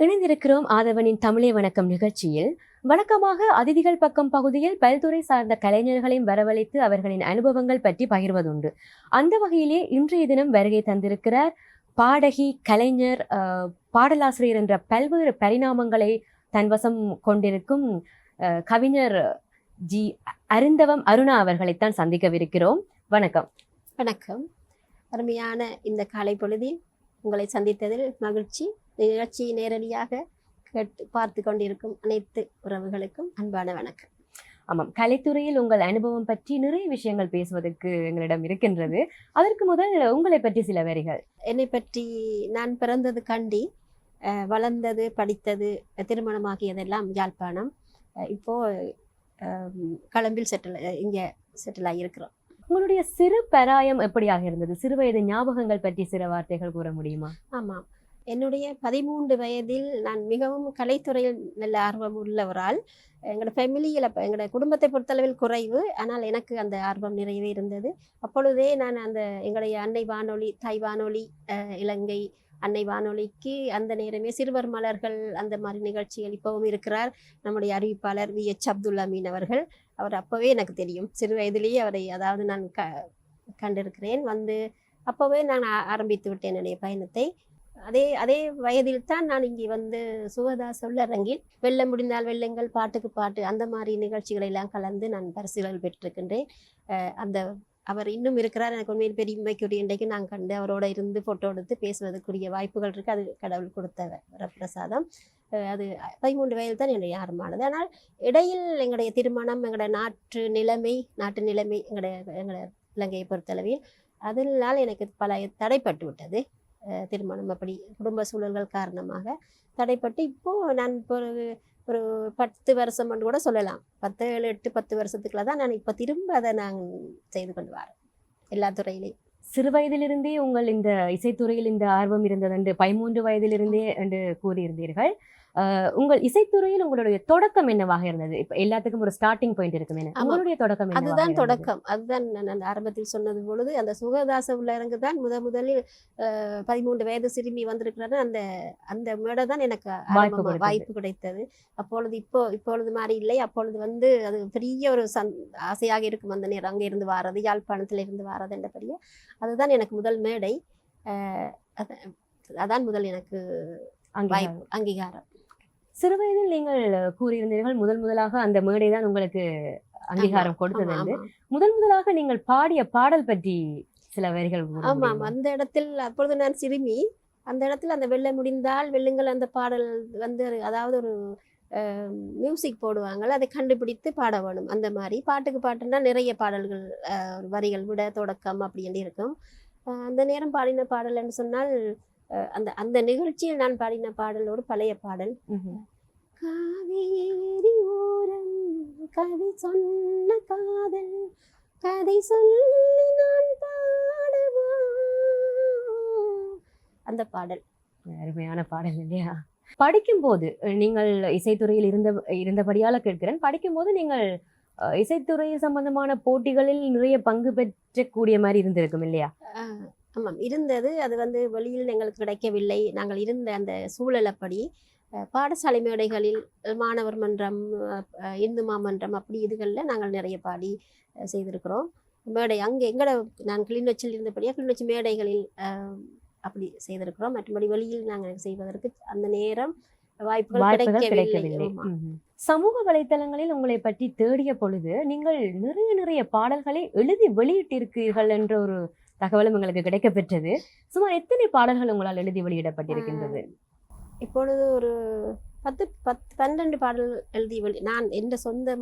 இணைந்திருக்கிறோம் ஆதவனின் தமிழே வணக்கம் நிகழ்ச்சியில். வழக்கமாக அதிதிகள் பக்கம் பகுதியில் பல்துறை சார்ந்த கலைஞர்களையும் வரவழைத்து அவர்களின் அனுபவங்கள் பற்றி பகிர்வதுண்டு. அந்த வகையிலே இன்றைய தினம் வருகை தந்திருக்கிறார் பாடகி, கலைஞர், பாடலாசிரியர் என்ற பல்வேறு பரிணாமங்களை தன்வசம் கொண்டிருக்கும் கவிஞர் ஜி அருந்தவம் அருணா அவர்களைத்தான் சந்திக்கவிருக்கிறோம். வணக்கம். வணக்கம். அருமையான இந்த காலை பொழுதில் உங்களை சந்தித்ததில் மகிழ்ச்சி. நிகழ்ச்சியை நேரடியாக பார்த்து கொண்டிருக்கும் அனைத்து உறவுகளுக்கும் அன்பான வணக்கம். ஆமாம், கலைத்துறையில் உங்கள் அனுபவம் பற்றி நிறைய விஷயங்கள் பேசுவதற்கு எங்களிடம் இருக்கின்றது. அதற்கு முதல் உங்களை பற்றி சில வரிகள். என்னை பற்றி, நான் பிறந்தது கண்டி, வளர்ந்தது, படித்தது, திருமணமாகியதெல்லாம் யாழ்ப்பாணம். இப்போ களம்பில் இங்கே செட்டில் ஆகியிருக்கிறோம். உங்களுடைய சிறு பராயம் எப்படியாக இருந்தது? சிறு வயது ஞாபகங்கள் பற்றி சில வார்த்தைகள் கூற முடியுமா? ஆமாம், என்னுடைய 13 வயதில் நான் மிகவும் கலைத்துறையில் நல்ல ஆர்வம் உள்ளவரால் எங்களோட ஃபேமிலியில் எங்களோட குடும்பத்தை பொறுத்தளவில் குறைவு, ஆனால் எனக்கு அந்த ஆர்வம் நிறையவே இருந்தது. அப்பொழுதே நான் அந்த எங்களுடைய அன்னை வானொலி, தாய் வானொலி, இலங்கை அன்னை வானொலிக்கு அந்த நேரமே சிறுவர் மலர்கள் அந்த மாதிரி நிகழ்ச்சிகள், இப்போவும் இருக்கிறார் நம்முடைய அறிவிப்பாளர் VH அப்துல் அமீன் அவர்கள். அவர் அப்போவே எனக்கு தெரியும், சிறு வயதிலேயே அவரை அதாவது நான் கண்டிருக்கிறேன். அப்போவே நான் ஆரம்பித்து விட்டேன் என்னுடைய பயணத்தை. அதே வயதில் தான் நான் இங்கே சுகதா சொல்லரங்கில் வெல்ல முடிந்தால் வெல்லுங்கள், பாட்டுக்கு பாட்டு, அந்த மாதிரி நிகழ்ச்சிகளை எல்லாம் கலந்து நான் பரிசுகள் பெற்றிருக்கின்றேன். அவர் இன்னும் இருக்கிறார். எனக்கு உண்மையில் பெருமைக்குரிய இன்றைக்கு நான் கண்டு அவரோட இருந்து ஃபோட்டோ எடுத்து பேசுவதற்குரிய வாய்ப்புகள் இருக்குது. அது கடவுள் கொடுத்த வரப்பிரசாதம். அது 13 வயதில் தான் என்னுடைய ஆரம்பமானது. ஆனால் இடையில் எங்களுடைய திருமணம், எங்களோட நாட்டு நிலைமை எங்களோட இலங்கையை பொறுத்தளவில் அதனால் எனக்கு பல தடைப்பட்டு விட்டது. திருமணம் அப்படி குடும்ப சூழல்கள் காரணமாக தடைப்பட்டு இப்போது நான் ஒரு 10 வருஷம் கூட சொல்லலாம், 10 வருஷத்துக்குள்ள தான் நான் இப்போ திரும்ப அதை நான் செய்து கொண்டு வரேன் எல்லா துறையிலையும். சிறு வயதிலிருந்தே உங்கள் இந்த இசைத்துறையில் இந்த ஆர்வம் இருந்தது என்று 13 வயதிலிருந்தே என்று கூறியிருந்தீர்கள். உங்கள் இசைத்துறையில் உங்களுடைய தொடக்கம் என்னவாக இருந்தது? இப்ப எல்லாத்துக்கும் ஒரு ஸ்டார்டிங் பாயிண்ட் இருக்கும். உங்களுடைய தொடக்கம் அதுதான் தொடக்கம். அதுதான் நான் ஆரம்பத்தில் சொன்னது பொழுது, அந்த சுகதாச உள்ளரங்கு தான் முதலில் 13 வயது சிறுமி வந்திருக்கிறாரு. அந்த மேடை தான் எனக்கு வாய்ப்பு கிடைத்தது. இப்பொழுது மாதிரி இல்லை. அப்பொழுது அது பெரிய ஒரு ஆசையாக இருக்கும் அந்த நேரம், அங்கே இருந்து வாரது, யாழ்ப்பாணத்துல இருந்து வாரது என்ற பெரிய, அதுதான் எனக்கு முதல் மேடை. அதான் முதல் எனக்கு அங்கீகாரம். சிறு வயதில் நீங்கள் கூறியிருந்தீர்கள் முதலாக அந்த மேடை தான் உங்களுக்கு அங்கீகாரம் கொடுத்தது என்று. முதலாக நீங்கள் பாடிய பாடல் பற்றி சில வரிகள். ஆமாம், அந்த இடத்தில் அப்பொழுது நான் சிறுமி. அந்த இடத்துல அந்த வெல்ல முடிந்தால் வெல்லுங்கள் அந்த பாடல் அதாவது ஒரு மியூசிக் போடுவாங்க, அதை கண்டுபிடித்து பாட வேணும். அந்த மாதிரி பாட்டுக்கு பாட்டுன்னா நிறைய பாடல்கள், வரிகள் விட தொடக்கம் அப்படின்னு இருக்கும். அந்த நேரம் பாடின பாடல் என்று சொன்னால், அந்த நிகழ்ச்சியில் நான் பாடின பாடல் ஒரு பழைய பாடல். காவேரி ஓரம் கவி சொன்ன காதல் கதை சொல்லி நான் பாடவா, அந்த பாடல். அருமையான பாடல் இல்லையா? படிக்கும் போது நீங்கள் இசைத்துறையில் இருந்தபடியால கேட்கிறேன், படிக்கும் போது நீங்கள் இசைத்துறை சம்பந்தமான போட்டிகளில் நிறைய பங்கு பெற்றக்கூடிய மாதிரி இருந்திருக்கும் இல்லையா? ஆமாம், இருந்தது. அது வெளியில் எங்களுக்கு கிடைக்கவில்லை. நாங்கள் இருந்த அந்த சூழலப்படி பாடசாலை மேடைகளில் மாணவர் மன்றம், இந்து மாமன்றம், அப்படி இதுகளில் நாங்கள் நிறைய பாடி செய்திருக்கிறோம். மேடை அங்கே நான் கிளிநொச்சியில் இருந்தபடியாக கிளிநொச்சி மேடைகளில் அப்படி செய்திருக்கிறோம். மற்றபடி வெளியில் நாங்கள் செய்வதற்கு அந்த நேரம் வாய்ப்புகள் கிடைக்கவில்லை. சமூக வலைத்தளங்களில் உங்களை பற்றி தேடிய பொழுது நீங்கள் நிறைய பாடல்களை எழுதி வெளியிட்டிருக்கிறீர்கள் என்ற ஒரு தகவலும் எங்களுக்கு கிடைக்க பெற்றது. சுமார் எத்தனை பாடல்கள் உங்களால் எழுதி வெளியிடப்பட்டிருக்கின்றது? இப்பொழுது ஒரு 12 பாடல் எழுதி நான் என்ற சொந்த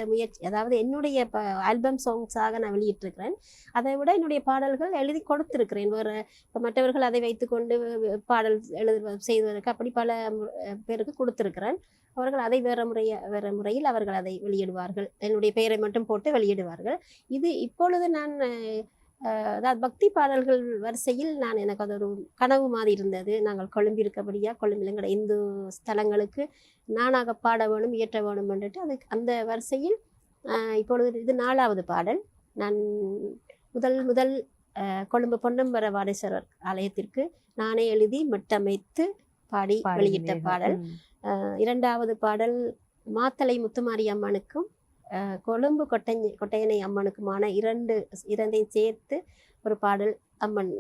முயற்சி, அதாவது என்னுடைய ஆல்பம் சாங்ஸாக நான் வெளியிட்டிருக்கிறேன். அதை விட என்னுடைய பாடல்கள் எழுதி கொடுத்திருக்கிறேன். வேறு இப்போ மற்றவர்கள் அதை வைத்துக்கொண்டு பாடல் செய்வதற்கு அப்படி பல பேருக்கு கொடுத்திருக்கிறேன். அவர்கள் அதை வேறு முறையில் அவர்கள் அதை வெளியிடுவார்கள். என்னுடைய பெயரை மட்டும் போட்டு வெளியிடுவார்கள். இது இப்பொழுது நான் அதாவது பக்தி பாடல்கள் வரிசையில் எனக்கு அது ஒரு கனவு மாதிரி இருந்தது. நாங்கள் கொழும்பில் எங்களோட இந்து ஸ்தலங்களுக்கு நானாக பாட வேணும், இயற்ற வேணும் என்றுட்டு அந்த வரிசையில் இப்பொழுது இது 4வது பாடல். நான் முதல் கொழும்பு பொன்னம்பல வாடேஸ்வரர் ஆலயத்திற்கு நானே எழுதி மெட்டமைத்து பாடி வெளியிட்ட பாடல். இரண்டாவது பாடல் மாத்தளை முத்துமாரி அம்மனுக்கும் கொழும்பு கொட்டையனை அம்மனுக்குமான இரண்டையும் சேர்த்து ஒரு பாடல் அம்மன்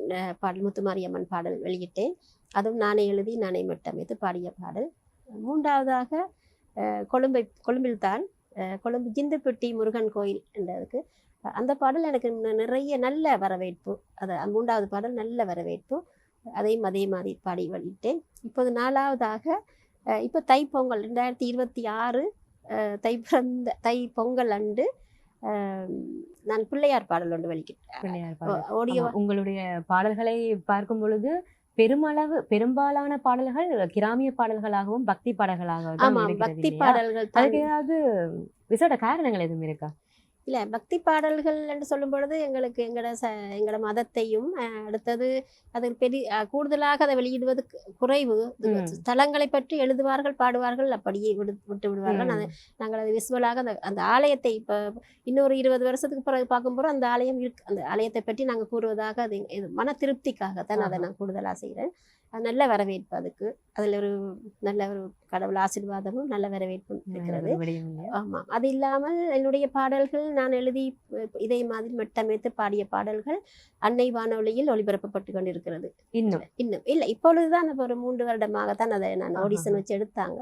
பாடல் முத்துமாரி அம்மன் பாடல் வெளியிட்டேன். அதுவும் நானே எழுதி நானே மெட்டமைத்து பாடிய பாடல். மூன்றாவதாக கொழும்பில்தான் கொழும்பு ஜிந்துப்பட்டி முருகன் கோயில் என்றதுக்கு அந்த பாடல் எனக்கு நிறைய நல்ல வரவேற்பு. அது மூன்றாவது பாடல் நல்ல வரவேற்பு. அதையும் அதே மாதிரி பாடி வெளியிட்டேன். இப்போது நாலாவதாக இப்போ தைப்பொங்கல் 2026 தை பொங்கல் அன்று நான் பிள்ளையார் பாடல் ஒன்று வெளியிட்டேன். ஆடியோ உங்களுடைய பாடல்களை பார்க்கும் பொழுது பெரும்பாலான பாடல்கள் கிராமிய பாடல்களாகவும் பக்தி பாடல்களாகவும் பக்தி பாடல்கள். அதுக்கு ஏதாவது விசேட காரணங்கள் எதுவும் இருக்கா? இல்லை, பக்தி பாடல்கள் என்று சொல்லும் பொழுது எங்களுக்கு எங்களோட மதத்தையும் அடுத்தது அது கூடுதலாக அதை வெளியிடுவது குறைவு. ஸ்தலங்களை பற்றி எழுதுவார்கள், பாடுவார்கள், அப்படியே விட்டு விடுவார்கள். நாங்கள் அதை விசுவலாக அந்த ஆலயத்தை இப்போ இன்னொரு 20 வருஷத்துக்கு பிறகு பார்க்கும்போது அந்த ஆலயம் இருக்கு, அந்த ஆலயத்தை பற்றி நாங்கள் கூறுவதாக அது மன திருப்திக்காகத்தான் அதை நான் கூடுதலாக செய்கிறேன். நல்ல வரவேற்பு அதுக்கு. அதில் ஒரு நல்ல ஒரு கடவுள் ஆசீர்வாதமும் நல்ல வரவேற்பும் இருக்கிறது. ஆமாம், அது இல்லாமல் என்னுடைய பாடல்கள் நான் எழுதி இதே மாதிரி மெட்டமைத்து பாடிய பாடல்கள் அன்னை வானொலியில் ஒளிபரப்பப்பட்டு கொண்டிருக்கிறது. இன்னும் இல்லை, இப்பொழுதுதான் ஒரு 3 வருடமாகத்தான் அதை நான் ஆடிஷன் வச்சு எடுத்தாங்க.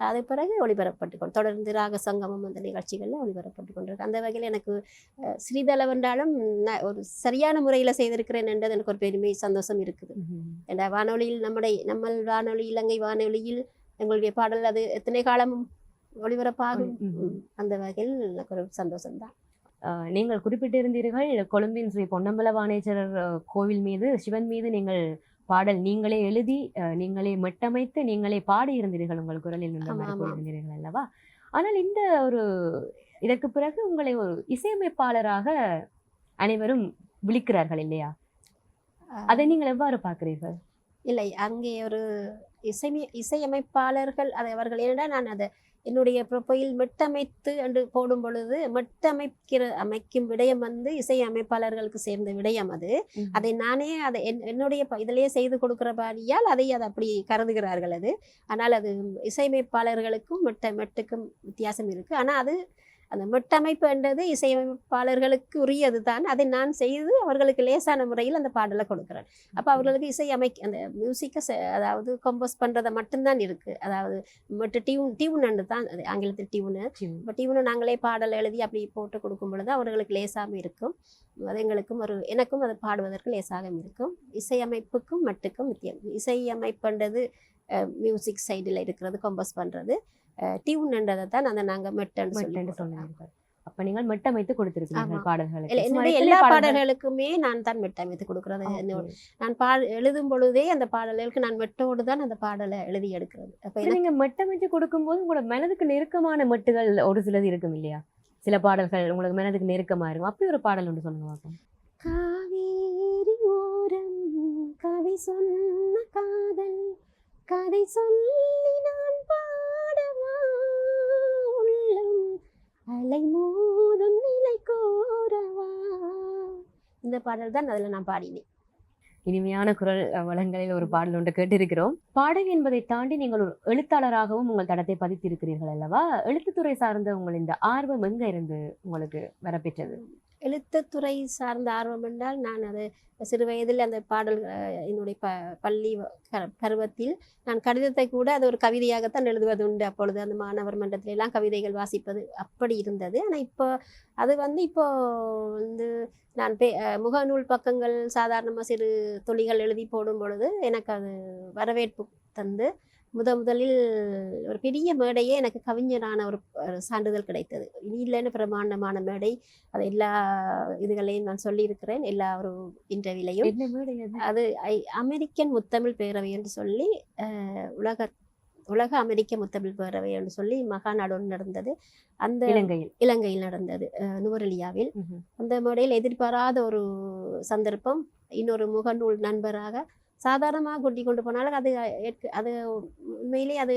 அது பிறகு ஒளிபரப்பட்டு தொடர்ந்து ராக சங்கமம் அந்த நிகழ்ச்சிகளில் ஒளிபரப்பட்டு கொண்டிருக்கு. அந்த வகையில் எனக்கு ஸ்ரீதளவென்றாலும் ஒரு சரியான முறையில் செய்திருக்கிறேன் என்றது எனக்கு ஒரு பெருமை சந்தோஷம் இருக்குது. என்ற வானொலியில் நம்ம வானொலி இலங்கை வானொலியில் எங்களுடைய பாடல் அது எத்தனை காலமும் ஒளிபரப்பாகும். அந்த வகையில் எனக்கு ஒரு சந்தோஷம்தான். நீங்கள் குறிப்பிட்டிருந்தீர்கள் கொழும்பின் ஸ்ரீ பொன்னம்பல வாணேஸ்வரர் கோவில் மீது, சிவன் மீது நீங்கள் பாடல் நீங்களே எழுதி நீங்களே மெட்டமைத்து நீங்களே பாடி இருந்தீர்கள், உங்கள் குரலில் இருந்தீர்கள் அல்லவா? ஆனால் இந்த ஒரு இதற்கு பிறகு உங்களை ஒரு இசையமைப்பாளராக அனைவரும் விழிக்கிறார்கள் இல்லையா? அதை நீங்கள் எவ்வாறு பார்க்கிறீர்கள்? இல்லை, அங்கே ஒரு இசையமைப்பாளர்கள் அதை அவர்கள் ஏனென்றால் நான் அதை என்னுடைய ப்ரொஃபைல் மெட்டமைத்து என்று போடும் பொழுது அமைக்கும் விடயம் இசையமைப்பாளர்களுக்கு சேர்ந்த விடயம். அதை நானே அதை என்னுடைய இதிலேயே செய்து கொடுக்கிறபடியால் அதை அப்படி கருதுகிறார்கள். ஆனால் அது இசையமைப்பாளர்களுக்கும் மெட்டுக்கும் வித்தியாசம் இருக்கு. ஆனால் அது அந்த மெட்டமைப்பு என்றது இசையமைப்பாளர்களுக்கு உரியது தான். அதை நான் செய்து அவர்களுக்கு லேசான முறையில் அந்த பாடலை கொடுக்குறேன். அப்போ அவர்களுக்கு அந்த மியூசிக்கை அதாவது கம்போஸ் பண்ணுறதை மட்டும்தான் இருக்குது. அதாவது மற்ற டியூன் தான், அது ஆங்கிலத்தில் டியூனு. இப்போ டியூனை நாங்களே பாடல் எழுதி அப்படி போட்டு கொடுக்கும் பொழுது அவர்களுக்கு லேசாகவும் இருக்கும். அது எனக்கும் அதை பாடுவதற்கு லேசாக இருக்கும். இசையமைப்புக்கும் மட்டுக்கும் வித்தியாசம். இசையமைப்புன்றது மியூசிக் சைடில் இருக்கிறது, கம்போஸ் பண்ணுறது. டியூன்ன்றதை தான் அதை நாங்கள் மெட்டன்னு சொல்லுவாங்க. அப்ப நீங்கள் மெட்டமைத்து கொடுத்திருக்கீங்க பாடல்களுக்கு? என்னுடைய எல்லா பாடல்களுக்குமே நான் தான் மெட்டமைத்து கொடுக்கறது. நான் எழுதும் பொழுதே அந்த பாடல்களுக்கு நான் மெட்டோடு தான் அந்த பாடலை எழுதி எடுக்கிறது. அப்ப நீங்க மெட்டமைத்து கொடுக்கும்போது உங்களோட மனதுக்கு நெருக்கமான மெட்டுகள் ஒரு சிலது இருக்கும் இல்லையா? சில பாடல்கள் உங்களுக்கு மனதுக்கு நெருக்கமா இருக்கும். அப்படி ஒரு பாடல் ஒன்று சொல்லுங்க பார்ப்போம். காவேரி ஓரம் கவி சொன்ன காதல் கதை சொல்லி நான் பாடவா உள்ளம் அலை மோதும் நிலை கோரவா. இந்த பாடல் தான் அதில் நான் பாடினேன். இனிமையான குரல் வளங்களில் ஒரு பாடல் ஒன்று கேட்டிருக்கிறோம். பாடகி என்பதை தாண்டி நீங்கள் ஒரு எழுத்தாளராகவும் உங்கள் தடத்தை பதித்திருக்கிறீர்கள் அல்லவா? எழுத்துத்துறை சார்ந்த உங்கள் இந்த ஆர்வம் எங்க இருந்து உங்களுக்கு வரப்பெற்றது? எழுத்துத்துறை சார்ந்த ஆர்வம் என்றால் நான் அது சிறு வயதில் அந்த பாடல் என்னுடைய பள்ளி பருவத்தில் நான் கடிதத்தை கூட அது ஒரு கவிதையாகத்தான் எழுதுவது உண்டு. அப்பொழுது அந்த மாணவர் மன்றத்திலெல்லாம் கவிதைகள் வாசிப்பது அப்படி இருந்தது. ஆனால் இப்போ அது இப்போ நான் முகநூல் பக்கங்கள் சாதாரணமாக சிறு துளிகள் எழுதி போடும் பொழுது எனக்கு அது வரவேற்பு தந்து முதலில் ஒரு பெரிய மேடையே எனக்கு கவிஞரான ஒரு சான்றிதழ் கிடைத்தது. இல்லைன்னு பிரமாண்டமான மேடை. அது எல்லா இதுகளையும் நான் சொல்லியிருக்கிறேன், எல்லா ஒரு இன்டர்வியூலையும். அது அமெரிக்கன் முத்தமிழ் பேரவை என்று சொல்லி உலக அமெரிக்க முத்தமிழ் பேரவை என்று சொல்லி மகாநாடு ஒன்று நடந்தது. அந்த இலங்கையில் நடந்தது, நுவரெலியாவில். அந்த மேடையில் எதிர்பாராத ஒரு சந்தர்ப்பம். இன்னொரு முகநூல் நண்பராக சாதாரணமாக கூட்டி கொண்டு போனாலும் அது உண்மையிலே அது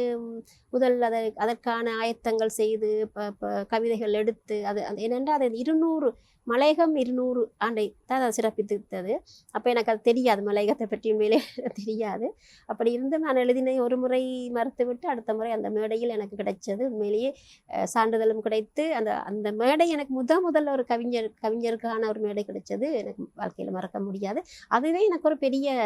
அதற்கான ஆயத்தங்கள் செய்து கவிதைகள் எடுத்து அது ஏனென்றால் அது மலையகம் 200 ஆண்டை தான் அதை சிறப்பித்தது. அப்போ எனக்கு அது தெரியாது, மலையகத்தை பற்றி உண்மையிலே தெரியாது. அப்படி இருந்தும் நான் எழுதினை ஒரு முறை மறுத்துவிட்டு அடுத்த முறை அந்த மேடையில் எனக்கு கிடைச்சது. உண்மையிலேயே சான்றிதழும் கிடைத்து அந்த அந்த மேடை எனக்கு முதல்ல ஒரு கவிஞருக்கான ஒரு மேடை கிடைச்சது. எனக்கு வாழ்க்கையில் மறக்க முடியாது. அதுவே எனக்கு ஒரு பெரிய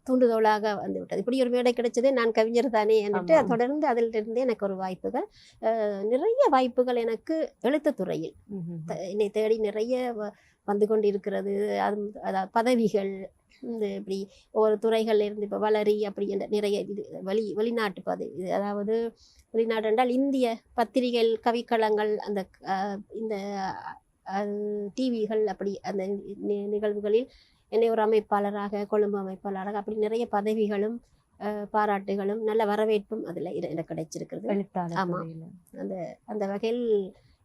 தூண்டுதலாக வந்து விட்டது. இப்படி ஒரு மேடை கிடைச்சதே நான் கவிஞர் தானே என்றுட்டு தொடர்ந்து அதிலிருந்து எனக்கு ஒரு வாய்ப்புகள், நிறைய வாய்ப்புகள் எனக்கு எழுத்துத்துறையில் என்னை தேடி நிறைய வந்து கொண்டு இருக்கிறது. அதாவது பதவிகள், இந்த இப்படி ஒவ்வொரு துறைகள்ல இருந்து இப்போ வளரி அப்படி என்ற நிறைய இது வெளிநாட்டு பதவி, அதாவது வெளிநாடு என்றால் இந்திய பத்திரிகைகள், கவிக்களங்கள், அந்த இந்த டிவிகள், அப்படி அந்த நிகழ்வுகளில் என்னை ஒரு அமைப்பாளராக, கொழும்பு அமைப்பாளராக அப்படி நிறைய பதவிகளும் பாராட்டுகளும் நல்ல வரவேற்பும் அதில் எனக்கு கிடைச்சிருக்கிறது. ஆமாம், அந்த அந்த வகையில்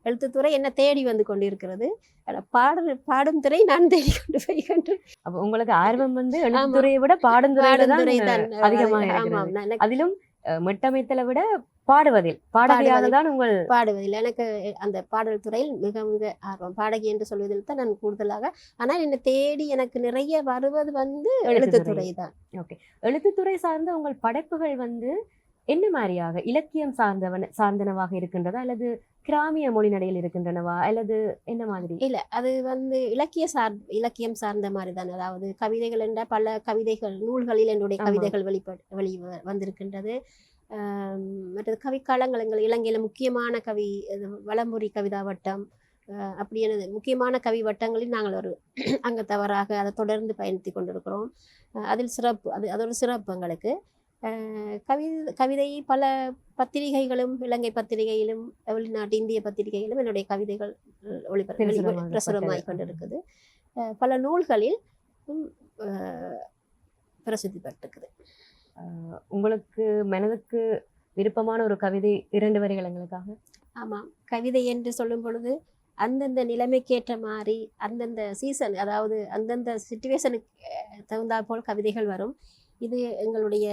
எழுத்துத்துறை என்ன தேடி வந்து கொண்டிருக்கிறது. பாடும் துறை நான் தேடி கொண்டு போய்கின்ற. அப்ப உங்களுக்கு ஆர்வம் வந்து எழுத்துத்துறையை விட பாடும் துறை தான் அதிகமாக, அதிலும் மெட்டமைத்தலை விட பாடுவதில் உங்கள் பாடுவதில் எனக்கு அந்த பாடல் துறையில் மிக மிக ஆர்வம். பாடகி என்று சொல்வதில் தான் நான் கூடுதலாக. ஆனால் என்னை தேடி எனக்கு நிறைய வருவது வந்து எழுத்துத்துறை தான். ஓகே, எழுத்துத்துறை சார்ந்த உங்கள் படைப்புகள் வந்து என்ன மாதிரியாக இலக்கியம் சார்ந்தனவாக இருக்கின்றதா, அல்லது கிராமிய மொழி நடையில் இருக்கின்றனவா, அல்லது என்ன மாதிரி? இல்ல, அது வந்து இலக்கியம் சார்ந்த மாதிரி தான். அதாவது கவிதைகள் என்ற பல கவிதைகள் நூல்களில் என்னுடைய கவிதைகள் வெளி வந்திருக்கின்றது. மற்றது கவிக்காலங்கள் எங்கள் இலங்கையில முக்கியமான கவி வலம்புரி கவிதா வட்டம், அப்படியான முக்கியமான கவி வட்டங்களில் நாங்கள் ஒரு அங்கத்தவராக அதை தொடர்ந்து பயணித்து கொண்டிருக்கிறோம். அதில் சிறப்பு, அதோட சிறப்பு எங்களுக்கு. கவிதை பல பத்திரிகைகளும், இலங்கை பத்திரிகையிலும் வெளிநாட்டு இந்திய பத்திரிகையிலும் என்னுடைய கவிதைகள் பிரசுரமாகிக் கொண்டிருக்குது. பல நூல்களில் பிரசித்தி பெற்றிருக்குது. உங்களுக்கு மனதுக்கு விருப்பமான ஒரு கவிதை 2 வரிகள் எங்களுக்காக? ஆமாம், கவிதை என்று சொல்லும் பொழுது அந்தந்த நிலைமைக்கேற்ற மாதிரி, அந்தந்த சீசன், அதாவது அந்தந்த சிச்சுவேஷனுக்கு தகுந்தா போல் கவிதைகள் வரும். இது எங்களுடைய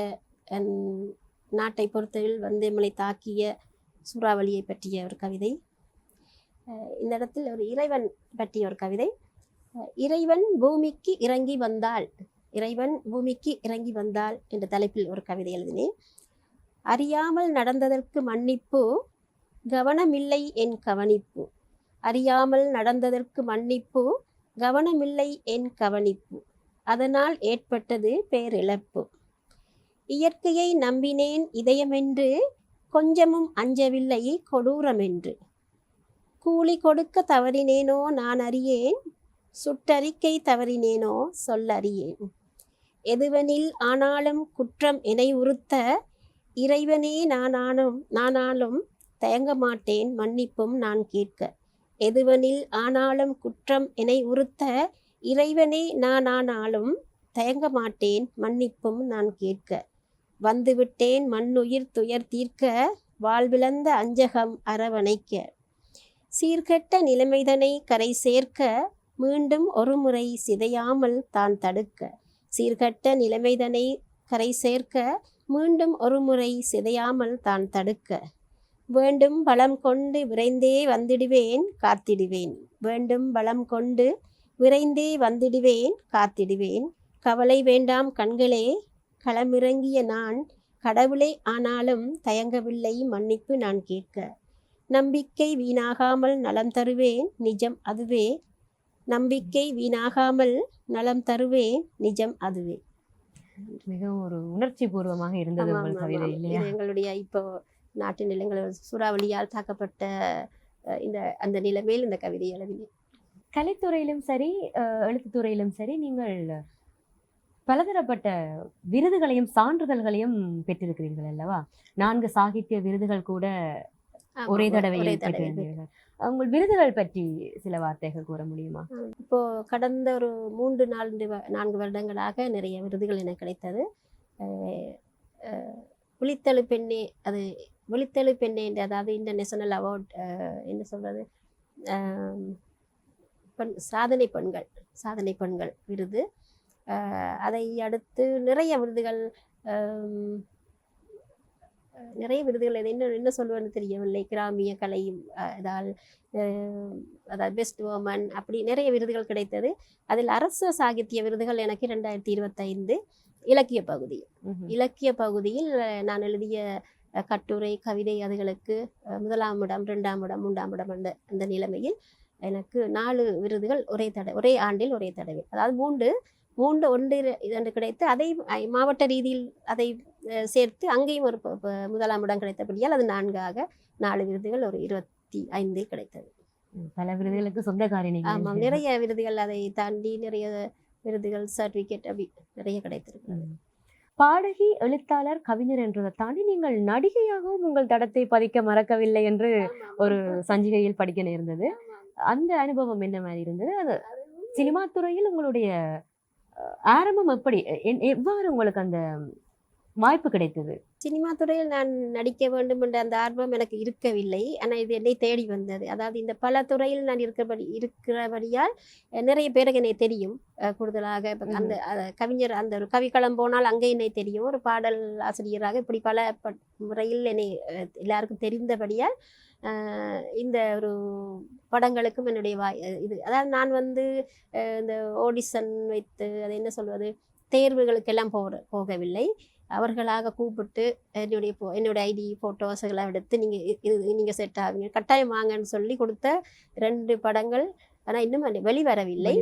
நாட்டை பொறுத்தவரையில் வந்தேமலை தாக்கிய சூறாவளியை பற்றிய ஒரு கவிதை. இந்த இடத்தில் ஒரு இறைவன் பற்றிய ஒரு கவிதை. இறைவன் பூமிக்கு இறங்கி வந்தாள் என்ற தலைப்பில் ஒரு கவிதை எழுதினேன். அறியாமல் நடந்ததற்கு மன்னிப்பு, கவனமில்லை என் கவனிப்பு. அறியாமல் நடந்ததற்கு மன்னிப்பு, கவனமில்லை என் கவனிப்பு. அதனால் ஏற்பட்டது பேரிழப்பு. இயற்கையை நம்பினேன் இதயமென்று, கொஞ்சமும் அஞ்சவில்லை கொடூரமென்று. கூலி கொடுக்க தவறினேனோ நான் அறியேன், சுட்டறிக்கை தவறினேனோ சொல்லறியேன். எதுவெனில் ஆனாலும் குற்றம் என்னை உறுத்த, இறைவனே நானாலும் தயங்க மாட்டேன் மன்னிப்பும் நான் கேட்க. எதுவெனில் ஆனாலும் குற்றம் என்னை உறுத்த, இறைவனே நானாலும் தயங்க மாட்டேன் மன்னிப்பும் நான் கேட்க. வந்துவிட்டேன் மண்ணுயிர் துயர் தீர்க்க, வாழ்விழந்த அஞ்சகம் அரவணைக்க. சீர்கெட்ட நிலைமைதனை கரை சேர்க்க, மீண்டும் ஒரு முறை சிதையாமல் தான் தடுக்க. சீர்கெட்ட நிலைமைதனை கரை சேர்க்க, மீண்டும் ஒரு முறை சிதையாமல் தான் தடுக்க. வேண்டும் பலம் கொண்டு விரைந்தே வந்திடுவேன் காத்திடுவேன். வேண்டும் பலம் கொண்டு விரைந்தே வந்திடுவேன் காத்திடுவேன். கவலை வேண்டாம் கண்களே, களமிறங்கிய நான் கடவுளே ஆனாலும் தயங்கவில்லை மன்னிப்பு நான் கேட்க. நம்பிக்கை வீணாகாமல் நலம் தருவேன் நிஜம் அதுவே. நம்பிக்கை வீணாகாமல் நலம் தருவேன் நிஜம் அதுவே. மிகவும் ஒரு உணர்ச்சி பூர்வமாக இருந்தது உங்கள் கவிதை இல்லையா? எங்களுடைய இப்போ நாட்டு நிலங்கள் சூறாவளியால் தாக்கப்பட்ட அந்த நிலைமையில் இந்த கவிதை எழுதினேன். கலைத்துறையிலும் சரி, எழுத்துத்துறையிலும் சரி, நீங்கள் பலதரப்பட்ட விருதுகளையும் சான்றிதழ்களையும் பெற்றிருக்கிறீர்கள் அல்லவா? 4 சாகித்ய விருதுகள் கூட ஒரே தடவையில் பெற்றிருந்தீர்கள். உங்கள் விருதுகள் பற்றி சில வார்த்தைகள் கூற முடியுமா? இப்போ கடந்த ஒரு 3-4 வருடங்களாக நிறைய விருதுகள் எனக்கு கிடைத்தது. விழித்தெழு பெண்ணே, அது விழித்தெழு பெண்ணே என்ற, அதாவது இன்டர்நேஷனல் அவார்ட், என்ன சொல்றது, சாதனை பெண்கள் விருது. அதை அடுத்து நிறைய விருதுகள், நிறைய விருதுகள் இது என்ன என்ன சொல்லுவேன்னு தெரியவில்லை. கிராமிய கலை இதால் அதாவது பெஸ்ட் வுமன் அப்படி நிறைய விருதுகள் கிடைத்தது. அதில் அரச சாகித்ய விருதுகள் எனக்கு 2025 இலக்கிய பகுதி. இலக்கிய பகுதியில் நான் எழுதிய கட்டுரை கவிதை அதுகளுக்கு 1ஆம் இடம் 2ஆம் இடம் 3ஆம் இடம் அந்த நிலைமையில் எனக்கு 4 விருதுகள் ஒரே ஆண்டில் ஒரே தடவை, அதாவது மூன்று ஒன்று 2 கிடைத்து அதை மாவட்ட ரீதியில் அதை சேர்த்து அங்கேயும் ஒரு 1ஆம் இடம் கிடைத்தபடியால் அது 4ஆக 4 விருதுகள் ஒரு 25 கிடைத்தது. பல விருதுகளுக்கு சொந்தக்காரி. ஆமாம், நிறைய விருதுகள் அதை தாண்டி நிறைய விருதுகள் சர்டிஃபிகேட் அப்படி நிறைய கிடைத்திருக்கு. பாடகி, எழுத்தாளர், கவிஞர் என்றதை தாண்டி நீங்கள் நடிகையாகவும் உங்கள் தடத்தை பதிக்க மறக்கவில்லை என்று ஒரு சஞ்சிகையில் படிக்க நேர்ந்தது. அந்த அனுபவம் என்ன மாதிரி இருந்தது? அது சினிமா துறையில் உங்களுடைய ஆரம்பம் எப்படி, எவ்வாறு உங்களுக்கு அந்த வாய்ப்பு கிடைத்தது? சினிமா துறையில் நான் நடிக்க வேண்டும் என்ற அந்த ஆர்வம் எனக்கு இருக்கவில்லை. ஆனால் இது என்னை தேடி வந்தது. அதாவது இந்த பல துறையில் நான் இருக்கிறபடியால் நிறைய பேருக்கு என்னை தெரியும். கூடுதலாக அந்த கவிஞர் அந்த ஒரு கவிக்களம் போனால் அங்கே என்னை தெரியும். ஒரு பாடல் ஆசிரியராக இப்படி பல முறையில் என்னை எல்லாருக்கும் தெரிந்தபடியால் இந்த ஒரு படங்களுக்கும் என்னுடைய இது அதாவது நான் இந்த ஆடிஷன் வைத்து அதை என்ன சொல்வது தேர்வுகளுக்கெல்லாம் போகவில்லை. அவர்களாக கூப்பிட்டு என்னுடைய ஐடி ஃபோட்டோஸ் எல்லாம் எடுத்து நீங்கள் செட் ஆவீங்க கட்டாயம் வாங்கன்னு சொல்லி கொடுத்த 2 படங்கள். ஆனால் இன்னும் வெளிவரவில்லை.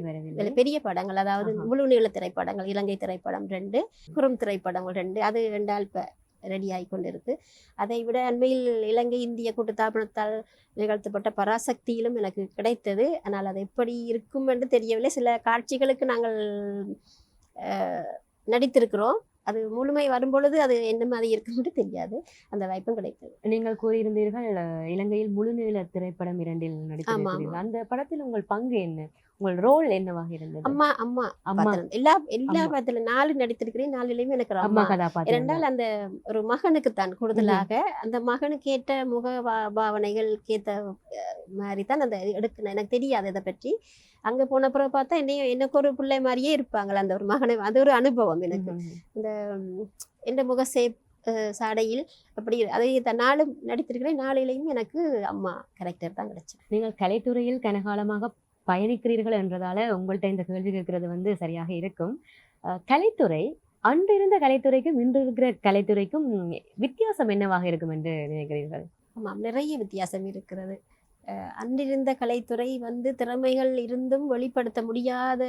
பெரிய படங்கள், அதாவது முழு நீள திரைப்படங்கள், இலங்கை திரைப்படம் 2, குறும் திரைப்படங்கள் 2, அது 2 இப்போ ரெடி ஆகி கொண்டிருக்கு. அதை விட அண்மையில் இலங்கை இந்திய கூட்டுத்தாபனத்தால் நிகழ்த்தப்பட்ட பராசக்தியிலும் எனக்கு கிடைத்தது. ஆனால் அது எப்படி இருக்கும் என்று தெரியவில்லை. சில காட்சிகளுக்கு நாங்கள் நடித்திருக்கிறோம். அது முழுமை வரும்பொழுது அது என்ன மாதிரி இருக்குன்னு தெரியாது. அந்த வாய்ப்பும் கிடைத்தது. நீங்கள் கூறியிருந்தீர்கள் இலங்கையில் முழுநீள திரைப்படம் 2 நடித்திருக்கிறீர்கள். அந்த படத்தில் உங்கள் பங்கு என்ன, உங்கள் ரோல் என்னவாக இருந்தது? அம்மா அம்மா அம்மா எல்லா படத்துல 4 நடித்திருக்கிறேன். 4லையும் எனக்கு அம்மா கதாபாத்திரம். இரண்டால் அந்த ஒரு மகனுக்கு தான் கூடுதலாக அந்த மகனுக்கு ஏற்ற முக பாவனைகள் ஏற்ற மாதிரி தான் அந்த எடுக்கணும். எனக்கு தெரியாது அதை பற்றி. அங்கே போன பிறகு பார்த்தா எனக்கு ஒரு பிள்ளை மாதிரியே இருப்பாங்களா அந்த ஒரு மகனை. அது ஒரு அனுபவம் எனக்கு. இந்த எந்த முகசேப் சாடையில் அப்படி அதை 4 நடித்திருக்கிறேன். 4லையும் எனக்கு அம்மா கேரக்டர் தான் கிடைச்சு. நீங்கள் கலைத்துறையில் கனகாலமாக பயணிக்கிறீர்கள் என்றதால உங்கள்கிட்ட இந்த கேள்வி கேட்கறது சரியாக இருக்கும். கலைத்துறை அன்று இருந்த கலைத்துறைக்கும் இன்று இருக்கிற கலைத்துறைக்கும் வித்தியாசம் என்னவாக இருக்கும் என்று நினைக்கிறீர்கள்? ஆமாம், நிறைய வித்தியாசம் இருக்கிறது. அன்றிருந்த கலைத்துறை திறமைகள் இருந்தும் வெளிப்படுத்த முடியாத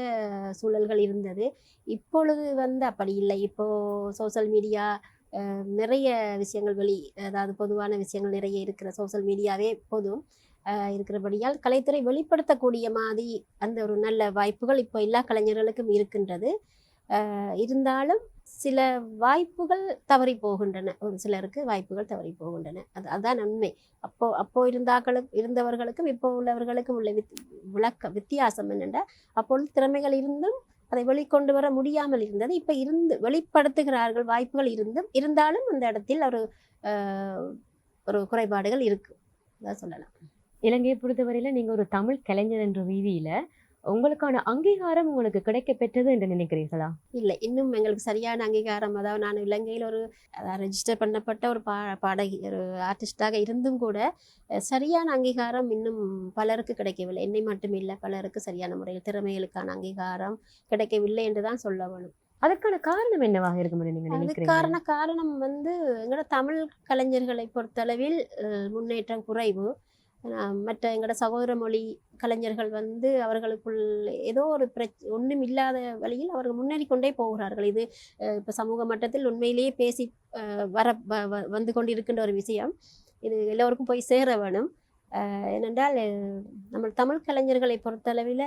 சூழல்கள் இருந்தது. இப்பொழுது அப்படி இல்லை. இப்போ சோசியல் மீடியா நிறைய விஷயங்கள் அதாவது பொதுவான விஷயங்கள் நிறைய இருக்கிற சோசியல் மீடியாவே போதும் இருக்கிறபடியால் கலைத்துறை வெளிப்படுத்தக்கூடிய மாதிரி அந்த ஒரு நல்ல வாய்ப்புகள் இப்போ எல்லா கலைஞர்களுக்கும் இருக்கின்றது. இருந்தாலும் சில வாய்ப்புகள் தவறி போகின்றன. ஒரு சிலருக்கு வாய்ப்புகள் தவறி போகின்றன. அதுதான் உண்மை. அப்போ இருந்தவர்களுக்கும் இப்போ உள்ளவர்களுக்கும் உள்ள வித்தியாசம் என்னென்னா, அப்பொழுது திறமைகள் இருந்தும் அதை வெளிக்கொண்டு வர முடியாமல் இருந்தது. இப்போ வெளிப்படுத்துகிறார்கள். வாய்ப்புகள் இருந்தாலும் அந்த இடத்தில் ஒரு குறைபாடுகள் இருக்கு அதான் சொல்லலாம். இலங்கையை பொறுத்தவரையில நீங்க ஒரு தமிழ் கலைஞர் என்ற ரீதியில உங்களுக்கான அங்கீகாரம் உங்களுக்கு கிடைக்க பெற்றது என்று நினைக்கிறீர்களா? இல்லை, இன்னும் எங்களுக்கு சரியான அங்கீகாரம், அதாவது நான் இலங்கையில் ஒரு ரெஜிஸ்டர் பண்ணப்பட்ட ஒரு பாடகி ஒரு ஆர்டிஸ்டாக இருந்தும் கூட சரியான அங்கீகாரம் இன்னும் பலருக்கு கிடைக்கவில்லை. என்னை மட்டும் இல்லை, பலருக்கு சரியான முறையில் திறமைகளுக்கான அங்கீகாரம் கிடைக்கவில்லை என்று தான் சொல்ல வேணும். அதற்கான காரணம் என்னவாக இருக்கும் நீங்க நினைக்கிறீங்க? காரணம் எங்களோட தமிழ் கலைஞர்களை பொறுத்தளவில் முன்னேற்றம் குறைவு. மற்ற எங்களோட சகோதர மொழி கலைஞர்கள் அவர்களுக்குள் ஏதோ ஒரு ஒன்றும் இல்லாத வழியில் அவர்கள் முன்னேறி கொண்டே போகிறார்கள். இது இப்போ சமூக மட்டத்தில் உண்மையிலேயே பேசி வந்து கொண்டிருக்கின்ற ஒரு விஷயம். இது எல்லோருக்கும் போய் சேர வேணும். ஏனென்றால் நம்ம தமிழ் கலைஞர்களை பொறுத்தளவில்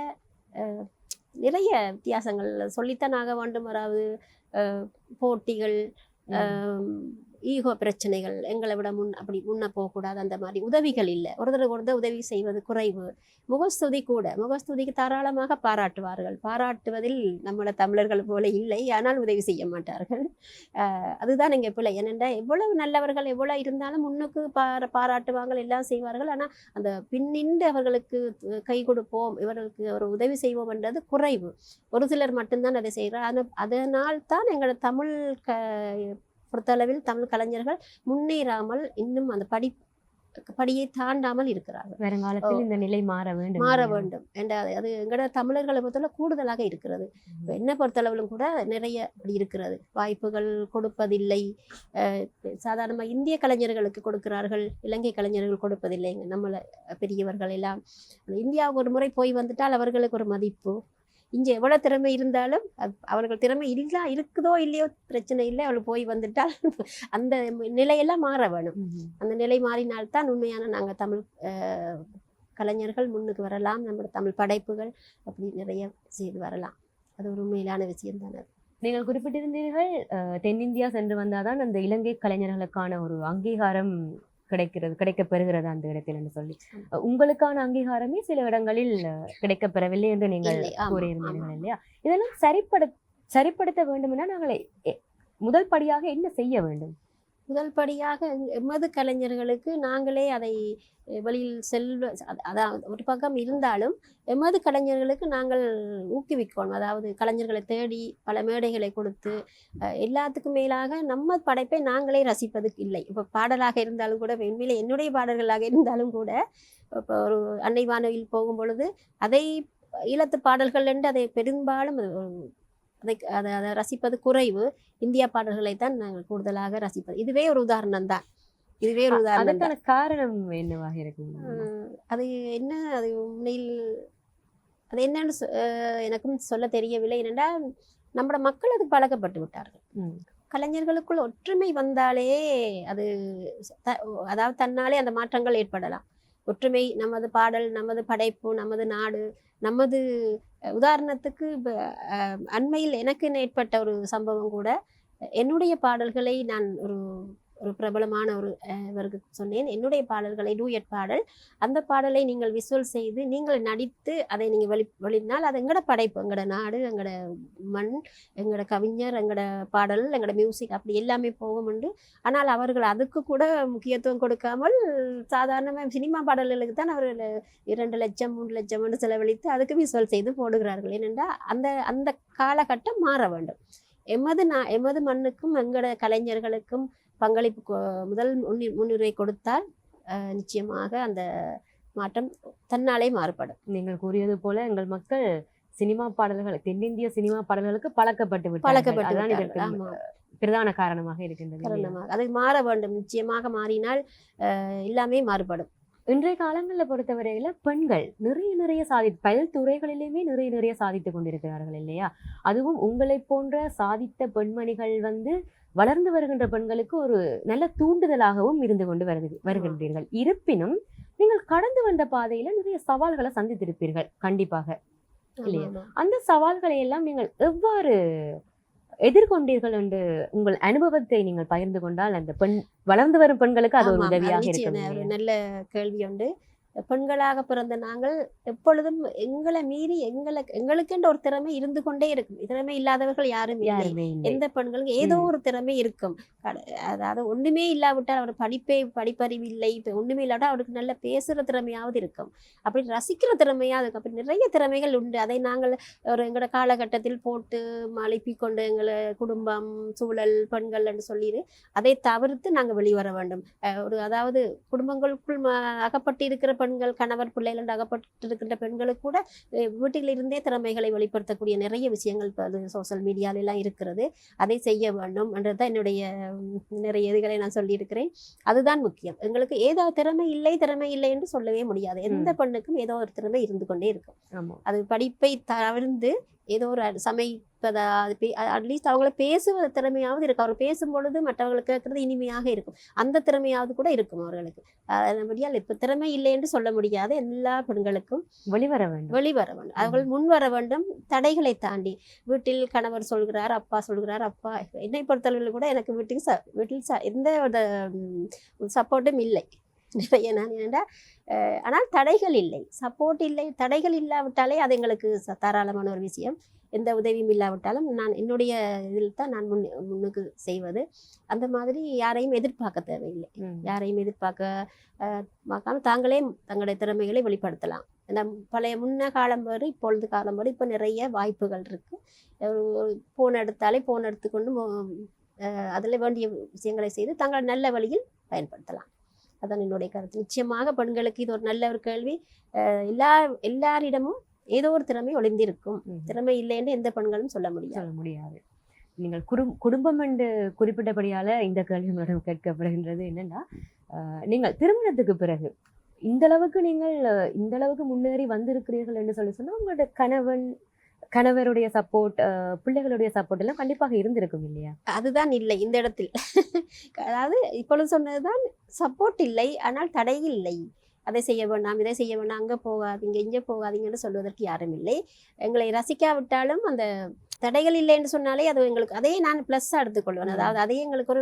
நிறைய வித்தியாசங்கள் சொல்லித்தான் ஆக வேண்டும். அதாவது போட்டிகள், ஈகோ பிரச்சனைகள், எங்களை விட முன்ன போகக்கூடாது, அந்த மாதிரி உதவிகள் இல்லை. ஒருத்தருக்கு உதவி செய்வது குறைவு. முகஸ்துதிக்கு தாராளமாக பாராட்டுவார்கள். பாராட்டுவதில் நம்மளோட தமிழர்கள் போல இல்லை, ஆனால் உதவி செய்ய மாட்டார்கள். அதுதான் எங்கள் பிள்ளை. ஏனென்றால் எவ்வளவு நல்லவர்கள் எவ்வளவு இருந்தாலும் முன்னுக்கு பாராட்டுவாங்க, எல்லாம் செய்வார்கள். ஆனால் அந்த பின்னின்று அவர்களுக்கு கை கொடுப்போம், இவர்களுக்கு ஒரு உதவி செய்வோம் என்றது குறைவு. ஒரு சிலர் மட்டும்தான் அதை செய்கிறார். அதனால் தான் எங்களோட தமிழ் பொறுத்தளவில் தமிழ் கலைஞர்கள் முன்னேறாமல் இன்னும் அந்த படியை தாண்டாமல் இருக்கிறார்கள். வருங்காலத்தில் இந்த நிலை மாற வேண்டும் என்ற அது எங்கட தமிழர்களை பொறுத்தவரை கூடுதலாக இருக்கிறது. என்ன பொறுத்தளவிலும் கூட நிறைய அப்படி இருக்கிறது. வாய்ப்புகள் கொடுப்பதில்லை. சாதாரணமாக இந்திய கலைஞர்களுக்கு கொடுக்கிறார்கள், இலங்கை கலைஞர்கள் கொடுப்பதில்லை. நம்மள பெரியவர்கள் எல்லாம் இந்தியாவுக்கு ஒரு முறை போய் வந்துட்டால் அவர்களுக்கு ஒரு மதிப்பு. இங்கே எவ்வளோ திறமை இருந்தாலும் அவர்கள் திறமை இருக்குதோ இல்லையோ பிரச்சனை இல்லை, அவள் போய் வந்துட்டால் அந்த நிலையெல்லாம் மாற வேணும். அந்த நிலை மாறினால்தான் உண்மையான நாங்கள் தமிழ் கலைஞர்கள் முன்னுக்கு வரலாம். நம்மளோட தமிழ் படைப்புகள் அப்படி நிறைய செய்து வரலாம். அது ஒரு உண்மையிலான விஷயம் தானே. நீங்கள் குறிப்பிட்டிருந்தீர்கள் தென்னிந்தியா சென்று வந்தாதான் அந்த இலங்கை கலைஞர்களுக்கான ஒரு அங்கீகாரம் கிடைக்க பெறுகிறது அந்த இடத்தில் என்று சொல்லி. உங்களுக்கான அங்கீகாரமே சில இடங்களில் கிடைக்கப்பெறவில்லை என்று நீங்கள் கூறியிருந்தீர்கள் இல்லையா? இதெல்லாம் சரிப்படுத்த வேண்டுமென்னா நாங்கள் முதல் படியாக என்ன செய்ய வேண்டும்? முதல் படியாக எமது கலைஞர்களுக்கு நாங்களே அதை வெளியில் அதாவது ஒரு பக்கம் இருந்தாலும் எமது கலைஞர்களுக்கு நாங்கள் ஊக்குவிக்கணும். அதாவது கலைஞர்களை தேடி பல மேடைகளை கொடுத்து எல்லாத்துக்கும் மேலாக நம்ம படைப்பை நாங்களே ரசிப்பதுக்கு இல்லை. இப்போ பாடலாக இருந்தாலும் கூட, உண்மையிலே என்னுடைய பாடல்களாக இருந்தாலும் கூட, இப்போ ஒரு அன்னை வானொலியில் போகும் பொழுது அதை ஈழத்து பாடல்கள் என்று அதை பெரும்பாலும் அதை ரசிப்பது குறைவு. இந்தியா பாடல்களை தான் நாங்கள் கூடுதலாக ரசிப்பது. இதுவே ஒரு உதாரணம் தான். அதுக்கான காரணம் என்னவாக இருக்கு? அது என்ன, அது உண்மையில் அது என்னன்னு எனக்கும் சொல்ல தெரியவில்லை. ஏனென்றால் நம்மளோட மக்கள் அதுக்கு பழக்கப்பட்டு விட்டார்கள். கலைஞர்களுக்குள் ஒற்றுமை வந்தாலே அது அதாவது தன்னாலே அந்த மாற்றங்கள் ஏற்படலாம். ஒற்றுமை, நமது பாடல், நமது படைப்பு, நமது நாடு, நமது உதாரணத்துக்கு அண்மையில் எனக்கு ஏற்பட்ட ஒரு சம்பவம் கூட, என்னுடைய பாடல்களை நான் ஒரு பிரபலமான இவருக்கு சொன்னேன், என்னுடைய பாடல்களை டூயட் பாடல், அந்த பாடலை நீங்கள் விசுவல் செய்து நீங்கள் நடித்து அதை நீங்கள் வெளியினால் அது எங்களோட படைப்பு, எங்களோட நாடு, எங்களோட மண், எங்களோட கவிஞர், எங்களோட பாடல், எங்களோட மியூசிக் அப்படி எல்லாமே போகும் உண்டு. ஆனால் அவர்கள் அதுக்கு கூட முக்கியத்துவம் கொடுக்காமல் சாதாரணமாக சினிமா பாடல்களுக்கு தான் அவர் 2 லட்சம் 3 லட்சம் என்று செலவழித்து அதுக்கு விசுவல் செய்து போடுகிறார்கள். ஏனென்றால் அந்த காலகட்டம் மாற வேண்டும். எமது மண்ணுக்கும் எங்களோட கலைஞர்களுக்கும் பங்களிப்பு முதல் முன்னுரிமை கொடுத்தால் நிச்சயமாக அந்த மாற்றம் தன்னாலே மாறுபடும். நீங்கள் கூறியது போல எங்கள் மக்கள் சினிமா பாடல்கள், தென்னிந்திய சினிமா பாடல்களுக்கு பழக்கப்பட்டு பிரதான காரணமாக இருக்கின்றது. அது மாற வேண்டும். நிச்சயமாக மாறினால் எல்லாமே மாறுபடும். இன்றைய காலங்களில் பொறுத்தவரையில பெண்கள் நிறைய பல்துறைகளிலுமே நிறைய சாதித்து கொண்டிருக்கிறார்கள் இல்லையா? அதுவும் உங்களை போன்ற சாதித்த பெண்மணிகள் வளர்ந்து வருகின்ற பெண்களுக்கு ஒரு நல்ல தூண்டுதலாகவும் இருந்து கொண்டு வருகின்றீர்கள். இருப்பினும் நீங்கள் கடந்து வந்த பாதையில நிறைய சவால்களை சந்தித்திருப்பீர்கள் கண்டிப்பாக இல்லையா? அந்த சவால்களை எல்லாம் நீங்கள் எவ்வாறு எதிர்கொண்டீர்கள் என்று உங்கள் அனுபவத்தை நீங்கள் பகிர்ந்து கொண்டால் அந்த வளர்ந்து வரும் பெண்களுக்கு அது ஒரு உதவியாக இருக்கும். நல்ல கேள்வி உண்டு. பெண்களாக பிறந்த நாங்கள் எப்பொழுதும் எங்களை மீறி எங்களுக்கென்ற ஒரு திறமை இருந்து கொண்டே இருக்கும். திறமை இல்லாதவர்கள் யாரும் இல்லை. எந்த பெண்களுக்கு ஏதோ ஒரு திறமை இருக்கும். அதாவது ஒண்ணுமே இல்லாவிட்டால் அவர் படிப்பறிவு இல்லை, ஒண்ணுமே இல்லாவிட்டால் அவருக்கு நல்ல பேசுற திறமையாவது இருக்கும். அப்படி ரசிக்கிற திறமையாவது அப்படி நிறைய திறமைகள் உண்டு. அதை நாங்கள் எங்களோட காலகட்டத்தில் போட்டு மழுப்பிக்கொண்டு எங்களை குடும்பம், சூழல், பெண்கள் என்று சொல்லிடு அதை தவிர்த்து நாங்கள் வெளிவர வேண்டும். அதாவது குடும்பங்களுக்குள் அகப்பட்டு இருக்கிற பெண்கள், கணவர், பிள்ளைகள் அகப்பட்டிருக்கின்ற பெண்களுக்கு கூட வீட்டில் இருந்தே திறமைகளை வெளிப்படுத்தக்கூடிய நிறைய விஷயங்கள் சோசியல் மீடியாலெல்லாம் இருக்கிறது. அதை செய்ய வேண்டும் என்றதான் என்னுடைய நிறைய இதுகளை நான் சொல்லியிருக்கிறேன். அதுதான் முக்கியம். எங்களுக்கு ஏதோ திறமை இல்லை என்று சொல்லவே முடியாது. எந்த பெண்ணுக்கும் ஏதோ ஒரு திறமை இருந்து கொண்டே இருக்கும். அது படிப்பை தவிர்த்து ஏதோ ஒரு சமைப்பதா, அட்லீஸ்ட் அவங்கள பேசுவத திறமையாவது இருக்கும். அவர் பேசும் பொழுது மற்றவர்களுக்கு கேட்கறது இனிமையாக இருக்கும். அந்த திறமையாவது கூட இருக்கும் அவர்களுக்கு. அதனால் இப்ப திறமை இல்லை என்று சொல்ல முடியாது. எல்லா பெண்களுக்கும் வெளிவர வேண்டும். அவர்கள் முன் வர வேண்டும். தடைகளை தாண்டி வீட்டில் கணவர் சொல்கிறார், அப்பா சொல்கிறார். அப்பா என்னை பொறுத்தளவில் கூட எனக்கு வீட்டில் எந்த சப்போர்ட்டும் இல்லை. ஆனால் தடைகள் இல்லை, சப்போர்ட் இல்லை. தடைகள் இல்லாவிட்டாலே அது எங்களுக்கு தாராளமான ஒரு விஷயம். எந்த உதவியும் இல்லாவிட்டாலும் நான் என்னுடைய இதில் தான் நான் முன்னுக்கு செய்வது. அந்த மாதிரி யாரையும் எதிர்பார்க்க தேவையில்லை. யாரையும் எதிர்பார்க்காம தாங்களே தங்களுடைய திறமைகளை வெளிப்படுத்தலாம். பழைய முன்ன காலம் வேறு, இப்பொழுது காலம் வேறு. இப்போ நிறைய வாய்ப்புகள் இருக்கு. ஃபோன் எடுத்தாலே ஃபோன் எடுத்துக்கொண்டு அதில் வேண்டிய விஷயங்களை செய்து தங்களை நல்ல வழியில் பயன்படுத்தலாம். அதான் என்னுடைய கருத்து. நிச்சயமாக பெண்களுக்கு இது ஒரு நல்ல ஒரு கேள்வி. எல்லாரிடமும் ஏதோ ஒரு திறமை ஒளிந்திருக்கும். திறமை இல்லைன்னு எந்த பெண்களும் சொல்ல முடியாது. நீங்கள் குடும்பம் என்று குறிப்பிட்டபடியால இந்த கேள்வி மேடம் கேட்கப்படுகின்றது என்னன்னா, நீங்கள் திருமணத்துக்கு பிறகு இந்த அளவுக்கு முன்னேறி வந்திருக்கிறீர்கள் என்று சொன்னா உங்களோட கணவருடைய சப்போர்ட், பிள்ளைகளுடைய சப்போர்ட் எல்லாம் கண்டிப்பாக இருந்திருக்கும் இல்லையா? அதுதான் இல்லை இந்த இடத்தில். அதாவது இப்பொழுது சொன்னதுதான், சப்போர்ட் இல்லை, ஆனால் தடை இல்லை. அதை செய்ய வேண்டாம், இதை செய்ய வேண்டாம், அங்கே போகாதீங்க, இங்கே போகாதீங்கன்னு சொல்வதற்கு யாரும் இல்லை. எங்களை ரசிக்காவிட்டாலும் அந்த தடைகள் இல்லைன்னு சொன்னாலே அது எங்களுக்கு அதையே நான் ப்ளஸ்ஸாக எடுத்துக்கொள்வேன். அதாவது அதையே எங்களுக்கு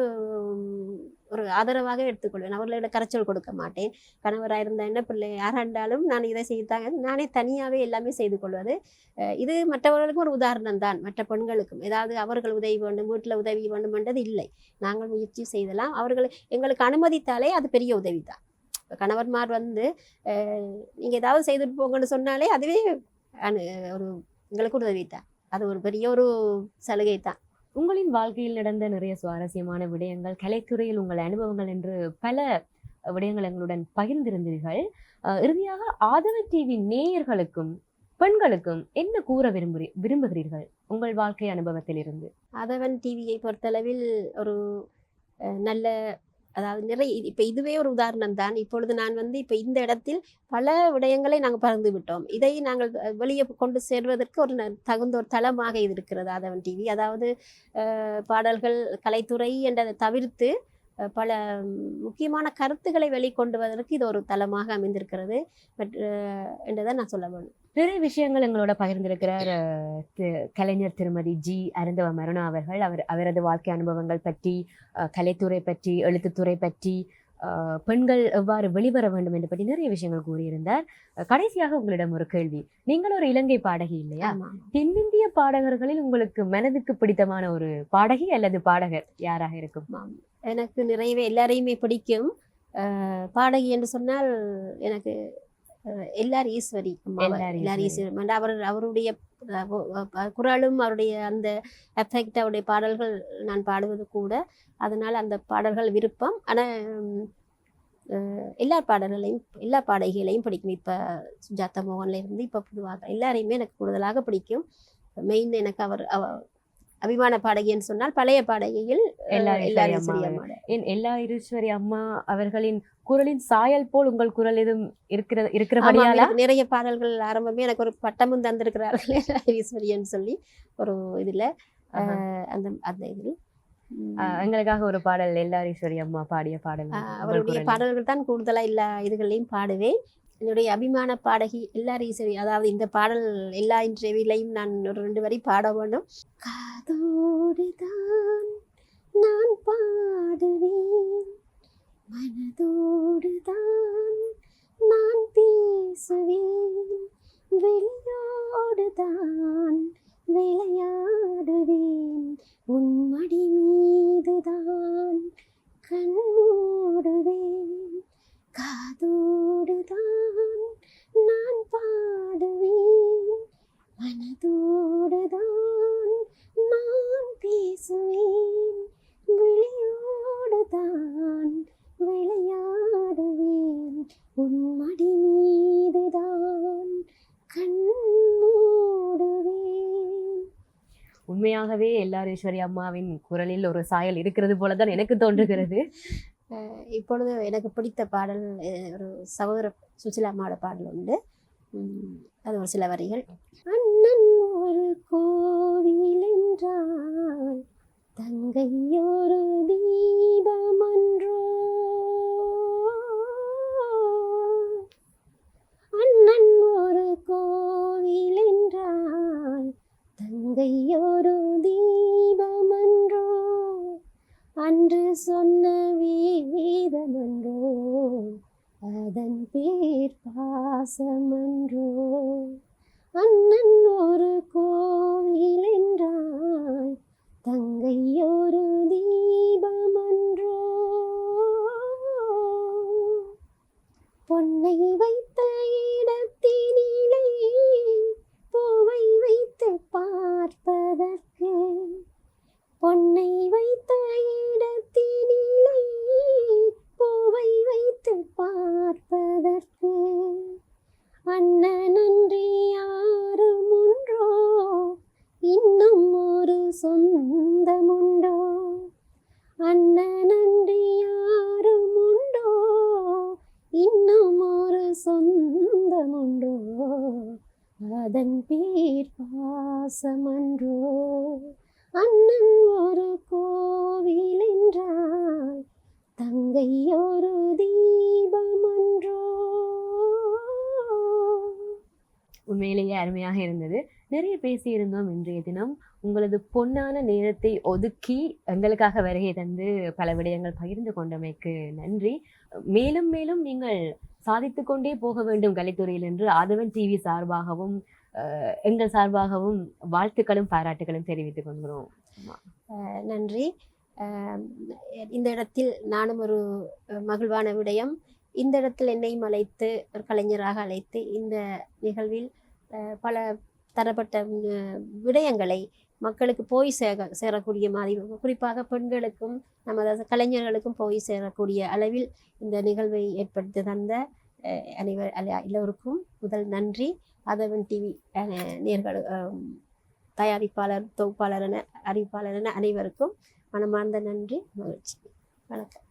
ஒரு ஆதரவாக எடுத்துக்கொள்வேன். அவர்களோட கரைச்சல் கொடுக்க மாட்டேன். கணவராக இருந்தா என்ன, பிள்ளை யாராண்டாலும் நான் இதை செய்தாங்க நானே தனியாகவே எல்லாமே செய்து கொள்வது. இது மற்றவர்களுக்கும் ஒரு உதாரணம் தான். மற்ற பெண்களுக்கும் ஏதாவது அவர்கள் உதவி வேண்டும், வீட்டில் உதவி வேண்டும் என்றது இல்லை. நாங்கள் முயற்சி செய்தலாம். அவர்கள் எங்களுக்கு அனுமதித்தாலே அது பெரிய உதவி தான். கணவன்மார் நீங்கள் ஏதாவது செய்துட்டு போங்கன்னு சொன்னாலே அதுவே ஒரு எங்களுக்கு உதவி தான். அது ஒரு பெரிய ஒரு சலுகை தான். உங்களின் வாழ்க்கையில் நடந்த நிறைய சுவாரஸ்யமான விடயங்கள், கலைத்துறையில் உங்கள் அனுபவங்கள் என்று பல விடயங்கள் எங்களுடன் பகிர்ந்திருந்தீர்கள். இறுதியாக ஆதவன் டிவி நேயர்களுக்கும் பெண்களுக்கும் என்ன கூற விரும்புகிறீர்கள் உங்கள் வாழ்க்கை அனுபவத்தில் இருந்து? ஆதவன் டிவியை பொறுத்தளவில் ஒரு நல்ல, அதாவது நிறைய இப்போ இதுவே ஒரு உதாரணம் தான். இப்பொழுது நான் இப்போ இந்த இடத்தில் பல விடயங்களை நாங்கள் பகிர்ந்து விட்டோம். இதை நாங்கள் வெளியே கொண்டு சேர்வதற்கு ஒரு தகுந்த ஒரு தளமாக இது இருக்கிறது ஆதவன் டிவி. அதாவது பாடல்கள், கலைத்துறை என்றதை தவிர்த்து பல முக்கியமான கருத்துக்களை வெளிக்கொண்டுவதற்கு இது ஒரு தளமாக அமைந்திருக்கிறது என்றதை நான் சொல்ல வேண்டும். நிறைய விஷயங்கள் எங்களோட பகிர்ந்திருக்கிறார் கலைஞர் திருமதி ஜி அருந்தவ மருணா அவர்கள். அவரது வாழ்க்கை அனுபவங்கள் பற்றி, கலைத்துறை பற்றி, எழுத்துத்துறை பற்றி, பெண்கள் எவ்வாறு வெளிவர வேண்டும் என்று பற்றி நிறைய விஷயங்கள் கூறியிருந்தார். கடைசியாக உங்களிடம் ஒரு கேள்வி. நீங்கள் ஒரு இலங்கை பாடகி இல்லையா? தென்னிந்திய பாடகர்களில் உங்களுக்கு மனதுக்கு பிடித்தமான ஒரு பாடகி அல்லது பாடகர் யாராக இருக்கும்? எனக்கு நிறையவே எல்லாரையுமே பிடிக்கும். பாடகி என்று சொன்னால் எனக்கு எல்லார் ஈஸ்வரி அவருடைய குரலும், அவருடைய அந்த எஃபெக்ட், அவருடைய பாடல்கள் நான் பாடுவது கூட. அதனால அந்த பாடல்கள் விருப்பம். ஆனால் எல்லா பாடகிகளையும் பிடிக்கும். இப்போ சுஜாதா மோகன்ல இருந்து இப்போ பொதுவாக எல்லாரையுமே எனக்கு கூடுதலாக பிடிக்கும். மெயின் எனக்கு அவர் அபிமான பாடகின்னு சொன்னால் பழைய பாடகிகள் எல்லா ஈஸ்வரி அம்மா அவர்களின் குரலின் சாயல் போல் உங்கள் குரல் எதுவும் இருக்கிறபடியால நிறைய பாடல்கள் ஆரம்பமே எனக்கு ஒரு பட்டமும் தந்திருக்கிறார்கள் ஈஸ்வரியன்னு சொல்லி ஒரு இதுல அந்த இதில் எங்களுக்காக ஒரு பாடல் எல்லா ஈஸ்வரி அம்மா பாடிய பாடல். அவருடைய பாடல்கள் தான் கூடுதலா எல்லா இதுகளையும் பாடுவேன். என்னுடைய அபிமான பாடகி எல்லார் ஈஸ்வரி. அதாவது இந்த பாடல் எல்லா இன்டர்வியூலையும் நான் ஒரு 2 வரி பாட வேண்டும். காதோடுதான் நான் பாடுவேன், மனதோடுதான் நான் பேசுவேன், வெளியோடுதான் விளையாடுவேன், உன்மடி மீதுதான் கண்ணோடுவேன், காதோடுதான் நான் பாடுவேன், மனதோடுதான் நான் பேசுவேன், விழியோடுதான் விளையாடுவேன், உன்மடி மீதுதான் கண்ணோடுவேன். உண்மையாகவே எல்லார் ஈஸ்வரி அம்மாவின் குரலில் ஒரு சாயல் இருக்கிறது போலதான் எனக்கு தோன்றுகிறது. இப்பொழுது எனக்கு பிடித்த பாடல் ஒரு சகோதர சுசிலா அம்மாவோட பாடல் உண்டு. அது ஒரு சில வரிகள். அண்ணன் ஒரு கோவில் என்றால் தங்கை ஒரு தீபமன்றோ, அண்ணன் ஒரு கோவில் என்றால் தங்கை ஒரு தீபமன்றோ, அன்று சொன்ன வேதமன்றோ, அதன் பேர் பாசமன்றோ, அண்ணன் ஒரு கோவில் என்றால் தங்கை ஒரு தீபமன்றோ, பொன்னை வைத்த இடத்தினிலே பூவை வைத்து பார்ப்பதற்கு, பொன்னை வைத்த சொந்தமுண்டோ அதன் பேர் பாசமன்றோ அண்ணன் ஒரு கோவில் என்றால் தங்கை ஒரு தீபமன்றோ. உண்மையிலேயே அருமையாக இருந்தது. நிறைய பேசியிருந்தோம் இன்றைய தினம். உங்களது பொன்னான நேரத்தை ஒதுக்கி எங்களுக்காக வருகை தந்து பல விடயங்கள் பகிர்ந்து கொண்டமைக்கு நன்றி. மேலும் மேலும் நீங்கள் சாதித்து கொண்டே போக வேண்டும் கலைத்துறையில் என்று ஆதவன் டிவி சார்பாகவும் எங்கள் சார்பாகவும் வாழ்த்துக்களும் பாராட்டுகளும் தெரிவித்துக் கொள்கிறோம். நன்றி. இந்த இடத்தில் நானும் ஒரு மகிழ்வான விடயம், இந்த இடத்தில் என்னையும் அழைத்து ஒரு கலைஞராக அழைத்து இந்த நிகழ்வில் பல தரப்பட்ட விடயங்களை மக்களுக்கு போய் சேரக்கூடிய மாதிரி, குறிப்பாக பெண்களுக்கும் நமது கலைஞர்களுக்கும் போய் சேரக்கூடிய அளவில் இந்த நிகழ்வை ஏற்படுத்தி தந்த எல்லோருக்கும் முதல் நன்றி. ஆதவன் டிவி நேர்கள், தயாரிப்பாளர், தொகுப்பாளர் என அறிவிப்பாளர் என அனைவருக்கும் மனமார்ந்த நன்றி, மகிழ்ச்சி. வணக்கம்.